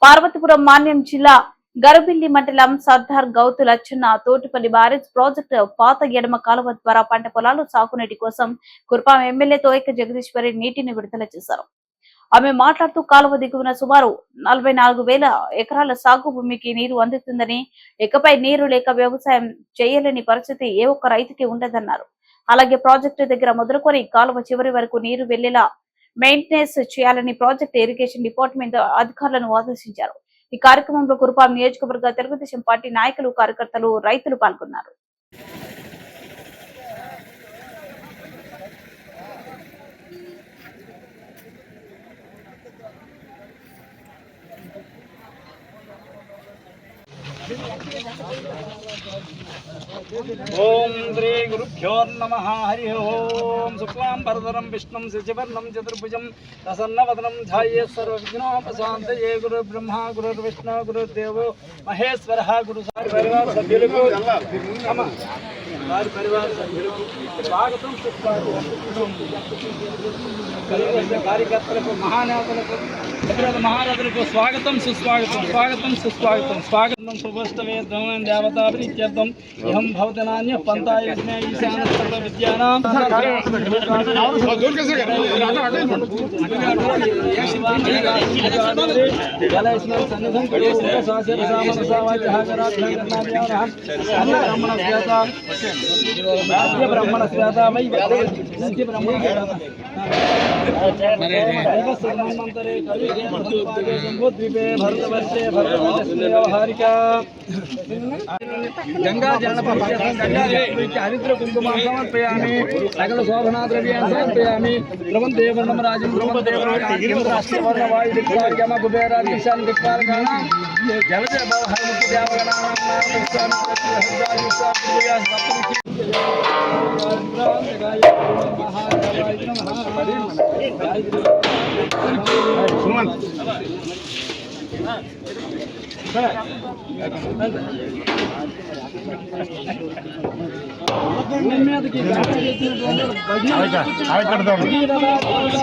పార్వతీపురం మాన్యం జిల్లా గరుబిల్లి మండలం Sardar Gouthu Lachanna తోటిపల్లి barrage project పాత ఎడమ కాలువ ద్వారా పంట పొలాలు సాగునీటి కోసం కుర్పాం ఎమ్మెల్యే తోయక జగదీశ్వరి నీటిని విడుదల చేశారు. ఆమె మాట్లాడుతూ కాలువ దిగువన సుమారు 44,000 ఎకరాల సాగు భూమికి నీరు అందుతుందని, ఇకపై నీరు లేక వ్యవసాయం చేయలేని పరిస్థితి ఏ ఒక్క రైతుకి ఉండదన్నారు. అలాగే ప్రాజెక్టు దగ్గర మొదలుకొని కాలువ చివరి వరకు నీరు వెళ్లేలా మెయింటెనెన్స్ చేయాలని ప్రాజెక్టు ఇరిగేషన్ డిపార్ట్మెంట్ అధికారులను ఆదేశించారు. ఈ కార్యక్రమంలో కురుపాం నియోజకవర్గ తెలుగుదేశం పార్టీ నాయకులు, కార్యకర్తలు, రైతులు పాల్గొన్నారు. ओम श्री गुरुभ्यो नमः। हरि ओम। शुक्लां वरदरं विष्णुं शशिवर्णं चतुर्भुजं प्रसन्नवदनं ध्यायेत् सर्वविघ्नोपशान्तये। गुरुर्ब्रह्मा गुरुर्विष्णु गुरुर्देवो महेश्वरः। गुरु परिवार सभ्युలకు వారి పరివార సభ్యులకు స్వాగతం కార్యకర్తలకు మహానేతలకు మహారథులకు స్వాగతం సుస్వాగతం స్వాగతం సుస్వాగతం స్వాగతం శుభస్తమే దేవతా ప్రీత్యర్థం ఇహం భవతి నాణ్య పంతాయస్మే ఈశాన సర్వ విద్యానాం జలస్నాన సన్నిధం కరోమ సాశర సామనసావాచ హాగరాత్మనాభ్యానః బ్రహ్మణ స్వేత సత్య బ్రహ్మణ స్వేత వై సత్య బ్రహ్మణ స్వేత सर्वमंतरे कलिगे शंभुद्वीपे भरतवर्षे भरतवर्षे व्यवहारिका गंगा हरिद्र कुंकुमं समर्पयामि। सकल शोभना द्रव्याणि समर्पयामि। प्रबन्धे वर्णं राजं प्रबन्धे राष्ट्रवर्ण वायु दिक्पालकम कुबेरादि ईशान दिक्पालकानां जलज भवहरमुक्ति देवगणानां नाम